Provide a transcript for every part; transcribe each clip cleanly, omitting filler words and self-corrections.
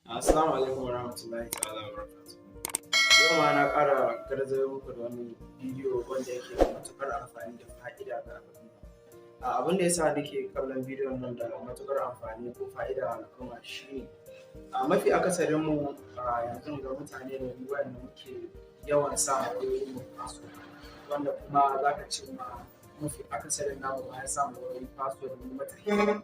Assalamu alaikum warahmatullahi ta'ala wabarakatuh. Yau ma na ƙara garzayo muku da wani bidiyo wanda yake da matukar amfani da fa'ida ga al'umma. Abin da yasa nake kallon bidiyon nan da matukar amfani ko fa'ida ga al'umma shine mafi akasarin mu yanzu ga mutane ne wanda muke yawan sa wayoyin mu password, wanda kuma zaka ce mafi akasarin namu ba ya samu wayoyin password mu mata.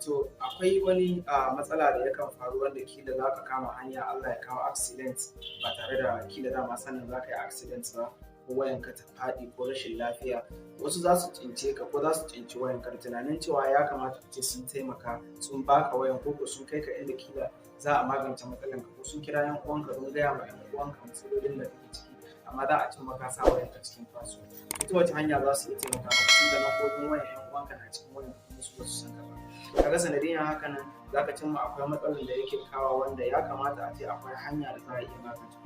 To akwai wani matsala da yakan faru wanda kila za ka kama hanya Allah ya kawo accident ba tare da kila dama sanin za ka yi accident ba, ko wayanka ta faɗi ko rashin lafiya. Wasu za su cince ka ko za su cinci wayanka da tunanin cewa ya kamata ce sun taimaka sun baka wayan ko sun kai ka inda kila za a magance matsalar ka, ko sun kira yan uwanka don gaya ma yan uwanka matsalolin da kake ciki, amma za a cin maka sa wayanka cikin password. Ita wace hanya za su iya taimaka maka tunda lambobin wayan yan uwanka na cikin wayan kuma su ba su san ka ba. Kaga sanadiyan haka nan za ka cimma akwai matsalar da yake kawo wanda ya kamata a ce akwai hanya da za a iya magance.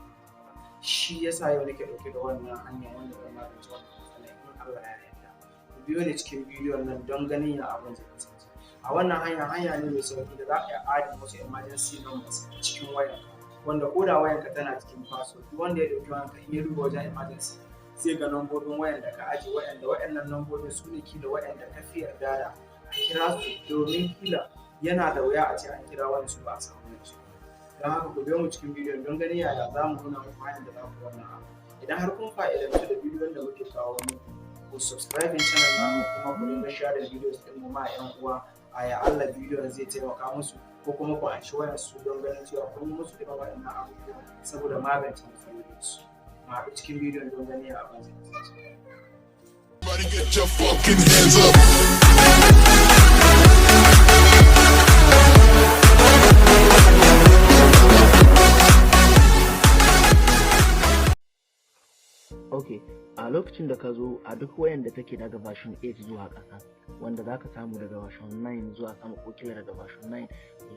Shi yasa yau nake ɗauke da wannan hanya wanda zan magance wannan matsalar in Allah ya yarda. Ku biyo ni cikin bidiyon nan don ganin ya abin zai kasance. A wannan hanya ne mai sauki da za ka iya adana wasu emergency numbers cikin wayarka, wanda ko da wayarka tana cikin password, duk wanda ya ɗauki wayarka in ya duba wajen emergency zai ga lambobin wayan da ka aje, waɗannan lambobin su ne kila waɗanda ka fi yarda da a kira su, domin kila yana da wuya a ce an kira wani su ba a samu yanzu. Don haka ku biyo mu cikin bidiyon don ganin yaya za mu nuna muku hanyar da za ku wannan abu. Idan har kun fa'idantu da bidiyon da muke kawo muku, ku subscribe channel namu kuma ku dinga share videos din mu ma 'yan uwa, ya Allah bidiyon zai taimaka musu, ko kuma ku anshi wayar su don ganin cewa kun yi musu irin waɗannan abubuwa saboda magance matsalolin su. Mu haɗu cikin bidiyon don ganin ya abin zai kasance. Get your fucking hands up. Ok, a lokacin da ka zo a duk wayan da take daga version 8 zuwa ƙasa, wanda za ka samu daga version 9 zuwa sama, ko kila daga version 9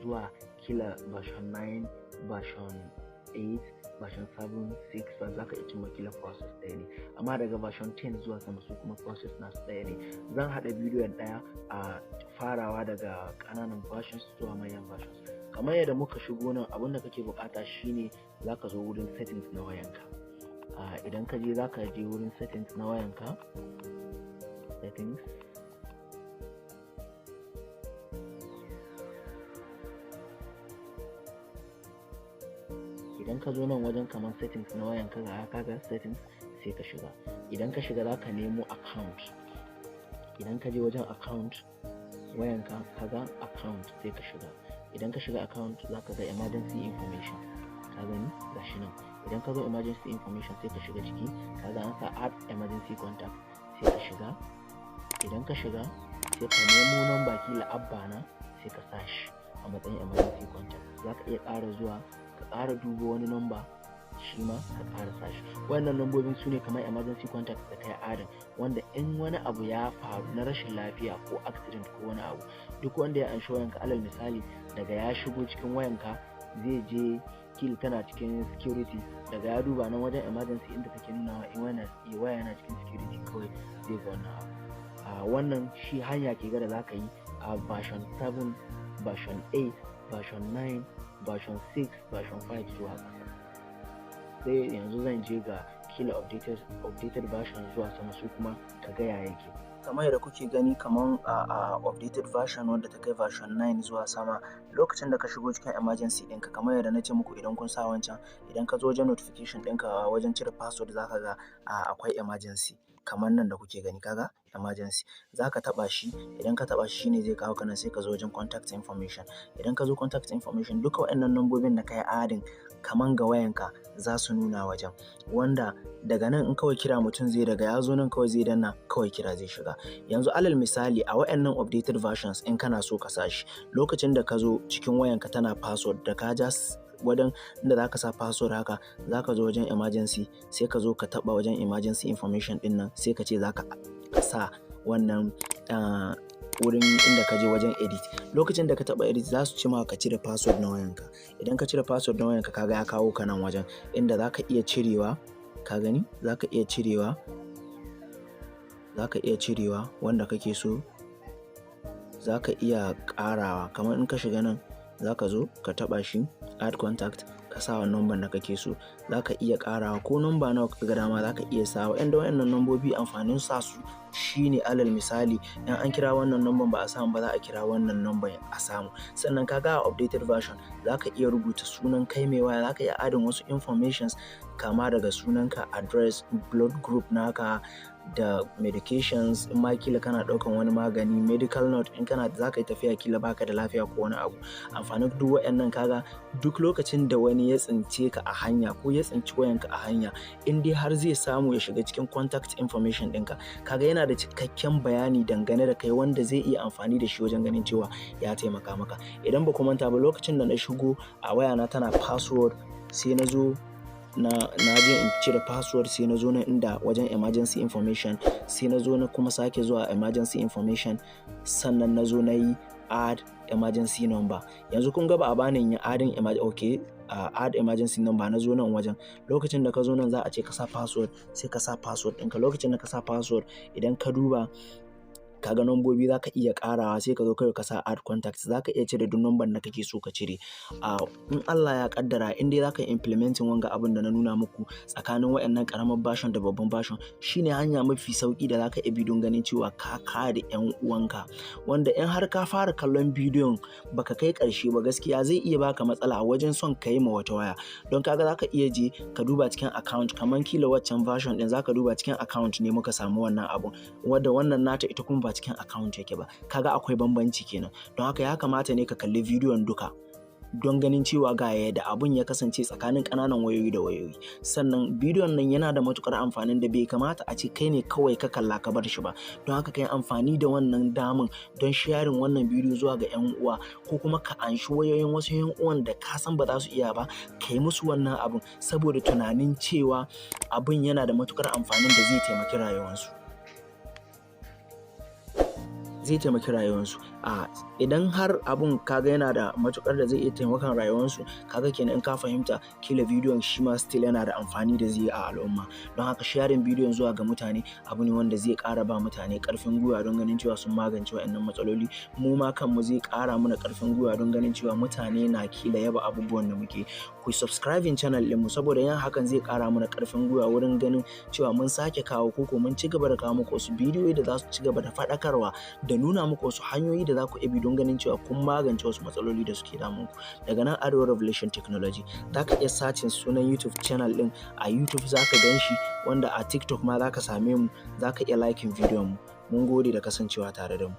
zuwa kila version 9, version 8, version 7, 6 ba za ka iya cimma kila process ɗaya ne, amma daga version 10 zuwa sama su kuma process nasu ɗaya ne. Zan haɗa bidiyon ɗaya a farawa daga ƙananan versions zuwa manyan versions. Kamar yadda muka shigo nan, abin da kake buƙata shine za ka zo wurin settings na wayanka. Idan ka je za ka je wurin settings na wayanka, settings, idan ka zo nan wajen kamar settings na wayanka ga kaga settings, sai ka shiga. Idan ka shiga za ka nemo account. Idan ka je wajen account wayanka kaga account, sai ka shiga. Idan ka shiga account za ka ga emergency information, ka gani gashi nan. Idan ka zo emergency information sai ka shiga ciki, kaga an sa add emergency contact, sai ka shiga. Idan ka shiga sai ka nemo number kila abba na, sai ka sa shi a matsayin emergency contact. Za ka iya ƙara zuwa ka ƙara duba wani number shi ma ka ƙara sa shi. Wannan lambobin su ne kamar emergency contact da kai adin, wanda in wani abu ya faru na rashin lafiya ko accident ko wani abu, duk wanda ya anshi wayanka, alal misali daga ya shigo cikin wayanka zai je kila tana cikin security, daga ya duba nan wajen emergency inda take nuna in waya yana cikin security kawai zai ga wannan abu. Wannan shi hanya ke da za ka yi a version 7, version 8, version 9, version 6, version 5 zuwa ƙasa. Sai yanzu zan je ga kila updated version zuwa sama, su kuma ka ga ya yake. Kamar yadda kuke gani, kamar a updated version wanda ta kai version 9 zuwa sama, lokacin da ka shigo cikin emergency ɗinka, kamar yadda na ce muku, idan kun sa wancan, idan ka zo wajen notification ɗinka wajen cire password za ka ga akwai emergency, kamar nan da kuke gani, kaga emergency, za ka taɓa shi. Idan ka taɓa shi shine zai kawo ka nan, sai ka zo wajen contact information. Idan ka zo contact information, duka waɗannan lambobin da ka yi adin kaman ga wayanka za su nuna wajen, wanda daga nan in kawai kira mutum zai, daga ya zo nan kawai zai danna, kawai kira zai shiga. Yanzu alal misali a wayannan updated versions, in kana so ka sa shi, lokacin da ka zo cikin wayanka tana password, da ka ja wajen inda za ka sa password haka, za ka zo wajen emergency, sai ka zo ka taɓa wajen emergency information ɗin nan, sai ka ce za ka sa wannan wurin inda ka je wajen edit. Lokacin da ka taɓa edit za su ci ma ka cire password na wayanka. Idan ka cire password na wayanka, kaga ya kawo ka nan wajen inda za ka iya cirewa, ka gani za ka iya cirewa wanda kake so, za ka iya ƙarawa. Kamar in ka shiga nan za ka zo ka taɓa shi add contact ka sa wa number da kake so. Zaka iya ƙarawa ko number nawa ka ga dama zaka iya sawa. Inda wayannan numbobi amfanin sa su shine alal misali in an kira wannan number ba a samu ba za a kira wannan number a samu. Sannan ka ga updated version zaka iya rubuta sunan kai mai waya, zaka iya adding wasu informations kama daga sunanka, address, blood group naka da medications in ma kila kana ɗaukan wani magani, medical note in kana zaka yi tafiya kila baka da lafiya ko wani abu. Amfanin duk wayannan kaga duk lokacin da wani ya tsince ka a hanya ko ya tsinci wayanka a hanya, in dai har zai samu ya shiga cikin contact information ɗinka, kaga yana da cikakken bayani dangane da kai wanda zai iya amfani da shi wajen ganin cewa ya taimaka maka. Idan ba ku manta ba lokacin da na shigo a wayana tana password sai na zo na je in cire password sai na zo na inda wajen emergency information sai na zo na kuma sake zuwa emergency information sannan na zo na yi add emergency number. Yanzu kun ga ba a bani yin adding add emergency number na zo nan wajen. Lokacin da ka zo nan za a ce ka sa password sai ka sa password ɗinka. Lokacin da ka sa password idan ka duba kaga numbobi zaka iya ƙarawa sai ka zo kai ka sa add contact, zaka iya cire duk number da kake so ka cire. In Allah ya kaddara in dai zaka implementing wanga abin da na nuna muku tsakanin wayannan karamar version da babban version, shine hanya mafi sauki da zaka iya bi don ganin cewa ka kare ƴan uwanka. Wanda in har ka fara kallon bidiyon baka kai ƙarshe ba gaskiya zai iya baka matsala wajen son ka yi ma wata waya. Don kaga zaka iya je ka duba cikin account kaman kila waccan version din zaka duba cikin account ne muka samu wannan abun, wanda wannan nata ita kuma ba cikin account yake ba. Kaga akwai bambanci kenan. Don haka ya kamata ne ka kalli bidiyon duka don ganin cewa ga yadda abun ya kasance tsakanin ƙananan wayoyi da wayoyi. Sannan bidiyon nan yana da matukar amfanin da bai kamata a ce kai ne kawai ka kalla ka bar shi ba. Don haka kai amfani da wannan damin don sharing wannan bidiyo zuwa ga ƴan uwa ko kuma ka anshi wayoyin wasu ƴan uwan da ka san ba za su iya ba, kai musu wannan abun saboda tunanin cewa abun yana da matukar amfanin da zai taimaki rayuwarsu. Idan har abun kaga yana da matukar da zai iya taimakon rayuwarsu, kaga kenan in ka fahimta kila bidiyon shi ma still yana da amfani da zai yi a al'umma. Don haka sharing bidiyon zuwa ga mutane abu ne wanda zai ƙara ba mutane ƙarfin gwiwa don ganin cewa sun magance waɗannan matsaloli. Mu ma kanmu zai ƙara mana ƙarfin gwiwa don ganin cewa mutane na kila yaba abubuwan da muke. Ku subscribing channel ɗinmu saboda yin hakan zai ƙara mana ƙarfin gwiwa wurin ganin cewa mun sake kawo ko mun ci gaba da kawo muku wasu bidiyoyi da za su ci gaba da faɗakarwa da nuna muku wasu hanyoyi da za ku bi don ganin cewa kun magance wasu matsaloli da suke damun ku. Daga nan Arewa Revolution Technology za ka iya searching sunan YouTube channel ɗin a YouTube za ka gan shi, wanda a TikTok ma za ka same mu, za ka iya liking bidiyon mu. Mun gode da kasancewa tare da mu.